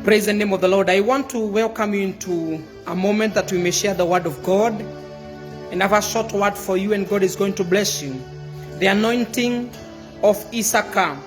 Praise the name of the Lord. I want to welcome you into a moment that we may share the word of God. And I have a short word for you, and God is going to bless you. The anointing of Issachar.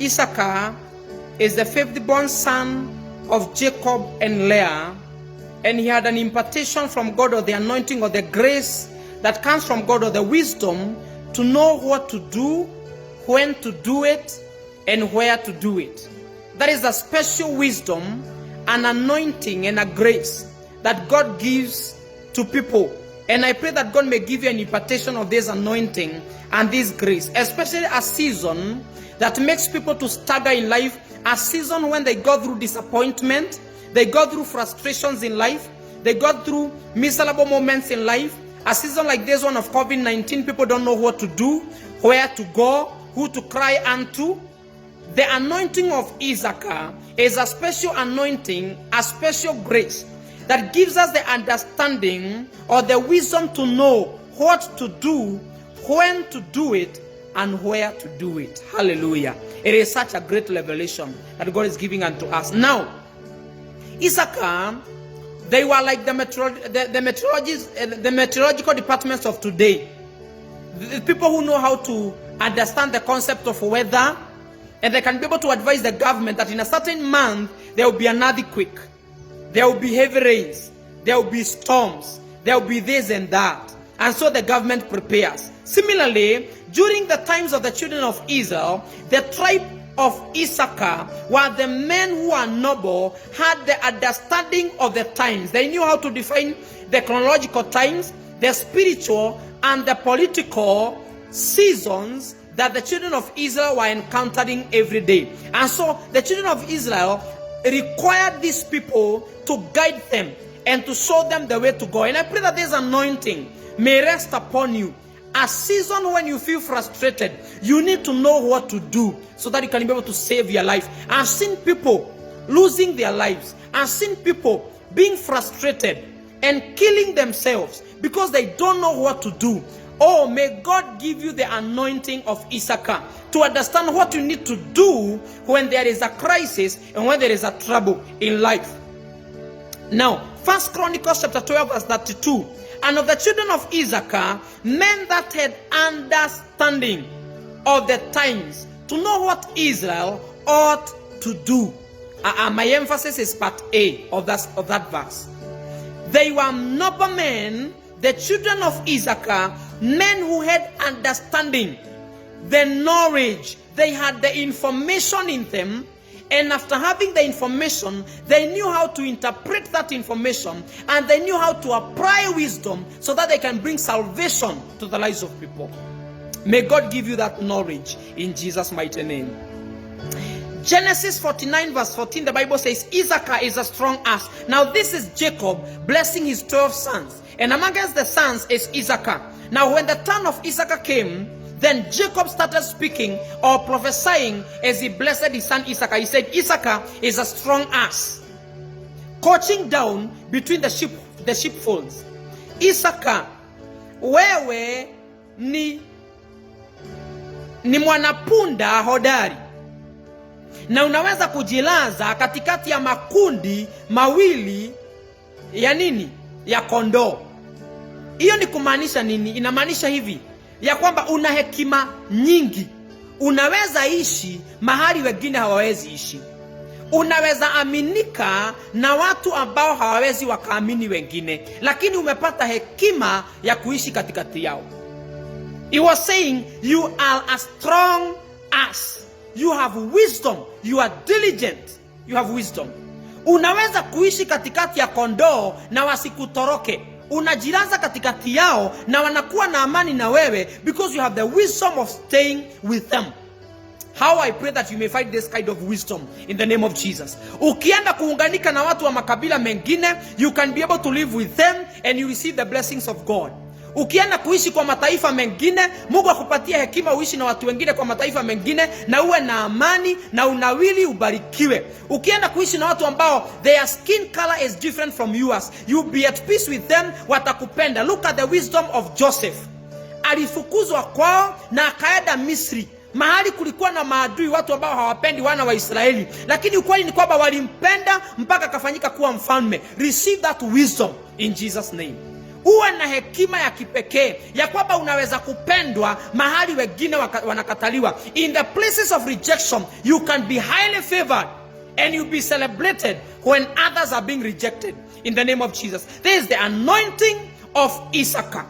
Issachar is the fifth-born son of Jacob and Leah, and he had an impartation from God, or the anointing or the grace that comes from God, or the wisdom to know what to do, when to do it, and where to do it. That is a special wisdom, an anointing, and a grace that God gives to people. And I pray that God may give you an impartation of this anointing and this grace, especially a season that makes people to stagger in life, a season when they go through disappointment, they go through frustrations in life, they go through miserable moments in life. A season like this one of COVID-19, people don't know what to do, where to go, who to cry unto. The anointing of Issachar is a special anointing, a special grace that gives us the understanding or the wisdom to know what to do, when to do it, and where to do it. Hallelujah. It is such a great revelation that God is giving unto us. Now, Issachar, they were like the meteorological departments of today. The people who know how to understand the concept of weather, and they can be able to advise the government that in a certain month, there will be an earthquake. There will be heavy rains. There will be storms. There will be this and that. And so the government prepares. Similarly, during the times of the children of Israel, the tribe of Issachar were the men who are noble, had the understanding of the times. They knew how to define the chronological times, the spiritual and the political seasons that the children of Israel were encountering every day. And so the children of Israel required these people to guide them and to show them the way to go. And I pray that this anointing may rest upon you. A season when you feel frustrated, you need to know what to do so that you can be able to save your life. I've seen people losing their lives. I've seen people being frustrated and killing themselves because they don't know what to do. Oh, may God give you the anointing of Issachar to understand what you need to do when there is a crisis and when there is a trouble in life. Now, 1 Chronicles chapter 12 verse 32. And of the children of Issachar, men that had understanding of the times, to know what Israel ought to do. My emphasis is part A of that verse. They were noble men, the children of Issachar, men who had understanding, the knowledge, they had the information in them, and after having the information, they knew how to interpret that information, and they knew how to apply wisdom so that they can bring salvation to the lives of people. May God give you that knowledge in Jesus' mighty name. Genesis 49 verse 14, the Bible says, Issachar is a strong ass. Now this is Jacob blessing his 12 sons, and amongst the sons is Issachar. Now when the turn of Issachar came, then Jacob started speaking or prophesying as he blessed his son Issachar. He said, Issachar is a strong ass, couching down between the sheepfolds. Issachar, wewe ni mwanapunda hodari, na unaweza kujilaza katikati ya makundi mawili ya nini? Ya kondoo. Hiyo ni kumaanisha nini? Inamaanisha hivi, ya kwamba una hekima nyingi. Unaweza ishi mahali wengine hawawezi ishi. Unaweza aminika na watu ambao hawawezi wakaamini wengine, lakini umepata hekima ya kuishi katikati yao. He was saying, you are a strong ass. You have wisdom. You are diligent. You have wisdom. Unaweza kuishi katikati ya kondoo na wasikutoroke. Unajilaza katikati yao na wanakuwa na amani na wewe because you have the wisdom of staying with them. How I pray that you may find this kind of wisdom in the name of Jesus. Ukienda kuunganika na watu wa makabila mengine, you can be able to live with them and you receive the blessings of God. Ukienda kuishi kwa mataifa mengine, Mungu akupatia hekima uishi na watu wengine kwa mataifa mengine na uwe na amani na unawili ubarikiwe. Ukienda kuishi na watu ambao their skin color is different from yours, you be at peace with them, watakupenda. Look at the wisdom of Joseph. Alifukuzwa kwao na akaenda Misri. mahali kulikuwa na maadui, watu ambao hawapendi wana wa Israeli, lakini ukweli ni kwamba walimpenda mpaka akafanyika kuwa mfalme. Receive that wisdom in Jesus name. Uwe na hekima ya kipekee ya kwamba unaweza kupendwa mahali wengine wanakataliwa. In the places of rejection, you can be highly favored and you'll be celebrated when others are being rejected. In the name of Jesus. There is the anointing of Issachar.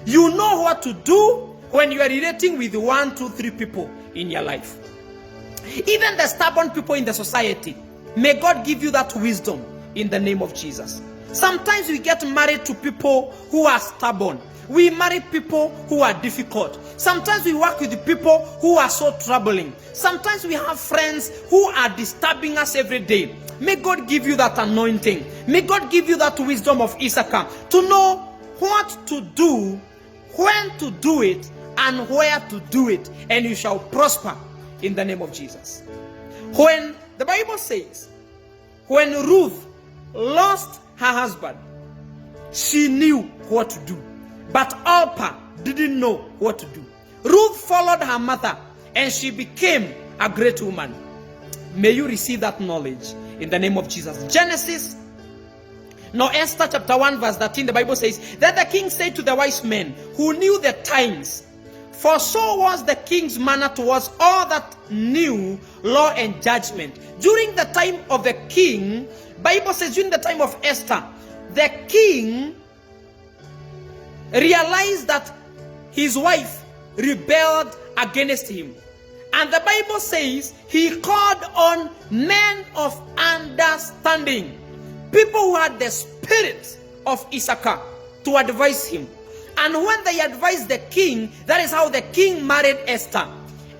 You know what to do when you are relating with 1, 2, 3 people in your life. Even the stubborn people in the society, may God give you that wisdom in the name of Jesus. Sometimes we get married to people who are stubborn. We marry people who are difficult. Sometimes we work with people who are so troubling. Sometimes we have friends who are disturbing us every day. May God give you that anointing. May God give you that wisdom of Issachar to know what to do, when to do it, and where to do it, and you shall prosper in the name of Jesus. When the Bible says, when Ruth lost her husband, she knew what to do, but Orpah didn't know what to do. Ruth followed her mother and she became a great woman. May you receive that knowledge in the name of Jesus. Genesis, no, Esther chapter 1 verse 13, the Bible says that the king said to the wise men who knew the times, for so was the king's manner towards all that knew law and judgment. During the time of the king, Bible says during the time of Esther, the king realized that his wife rebelled against him. And the Bible says he called on men of understanding, people who had the spirit of Issachar, to advise him. And when they advised the king, that is how the king married Esther.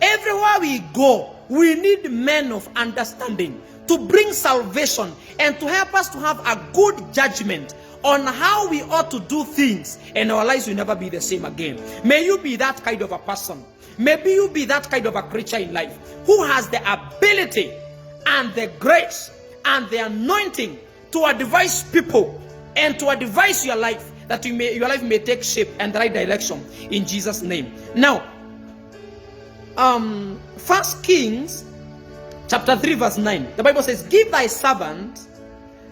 Everywhere we go, we need men of understanding to bring salvation and to help us to have a good judgment on how we ought to do things, and our lives will never be the same again. May you be that kind of a person. Maybe you be that kind of a creature in life who has the ability and the grace and the anointing to advise people and to advise your life, that your life may take shape and the right direction in Jesus' name. Now, 1 Kings chapter 3 verse 9, the Bible says, give thy servant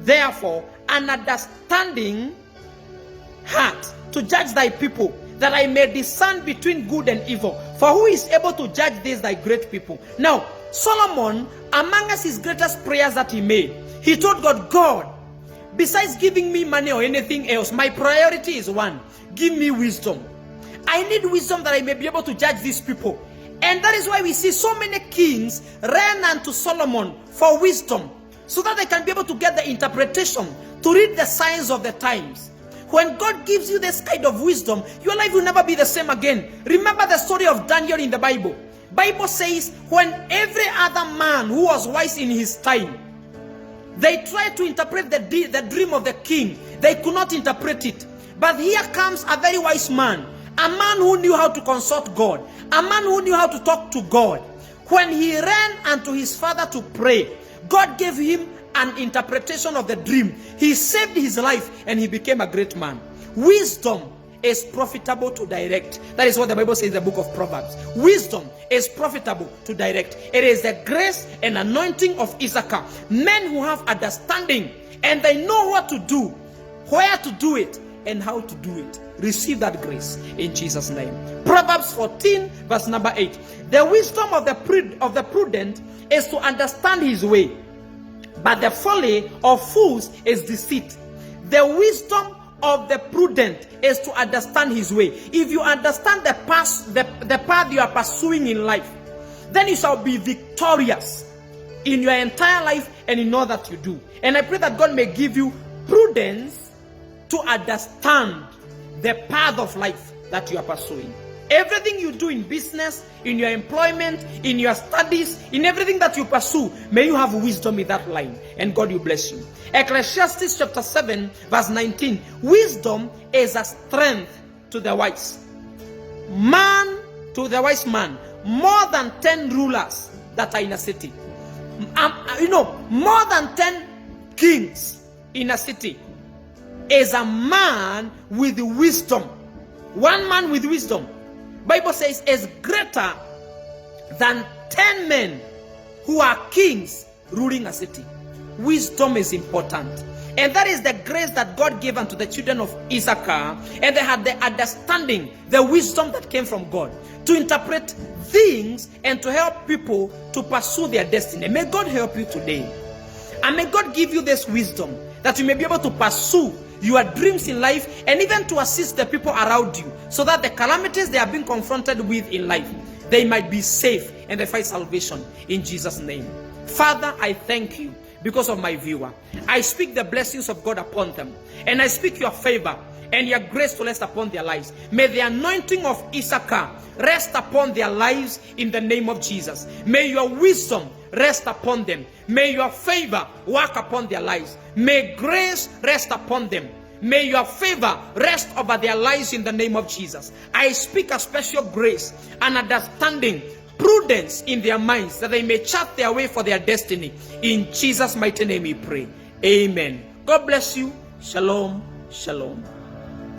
therefore an understanding heart to judge thy people, that I may discern between good and evil. For who is able to judge these thy great people? Now, Solomon, among us his greatest prayers that he made, he told God, God, besides giving me money or anything else, my priority is one. Give me wisdom. I need wisdom that I may be able to judge these people. And that is why we see so many kings ran unto Solomon for wisdom, so that they can be able to get the interpretation, to read the signs of the times. When God gives you this kind of wisdom, your life will never be the same again. Remember the story of Daniel in the Bible. Bible says, when every other man who was wise in his time, they tried to interpret the dream of the king, they could not interpret it. But here comes a very wise man, a man who knew how to consult God, a man who knew how to talk to God. When he ran unto his father to pray, God gave him an interpretation of the dream. He saved his life and he became a great man. Wisdom is profitable to direct. That is what the Bible says in the book of Proverbs. Wisdom is profitable to direct. It is the grace and anointing of Issachar. Men who have understanding and they know what to do, where to do it, and how to do it. Receive that grace in Jesus' name. Proverbs 14 verse number 8. The wisdom of the prudent is to understand his way, but the folly of fools is deceit. The wisdom of the prudent is to understand his way. If you understand the path you are pursuing in life, then you shall be victorious in your entire life and in all that you do. And I pray that God may give you prudence to understand the path of life that you are pursuing. Everything you do in business, in your employment, in your studies, in everything that you pursue, may you have wisdom in that line, and God will bless you. Ecclesiastes chapter 7 verse 19. Wisdom is a strength to the wise man, more than 10 rulers that are in a city. More than 10 kings in a city is a man with wisdom. One man with wisdom, Bible says, is greater than 10 men who are kings ruling a city. Wisdom is important. And that is the grace that God gave unto the children of Issachar. And they had the understanding, the wisdom that came from God to interpret things and to help people to pursue their destiny. May God help you today. And may God give you this wisdom that you may be able to pursue your dreams in life and even to assist the people around you so that the calamities they are being confronted with in life, they might be safe and they find salvation in Jesus' name. Father, I thank you because of my viewer. I speak the blessings of God upon them, and I speak your favor and your grace to rest upon their lives. May the anointing of Issachar rest upon their lives in the name of Jesus. May your wisdom rest upon them. May your favor work upon their lives. May grace rest upon them. May your favor rest over their lives in the name of Jesus. I speak a special grace and understanding, prudence in their minds, that they may chart their way for their destiny. In Jesus' mighty name we pray. Amen. God bless you. Shalom. Shalom.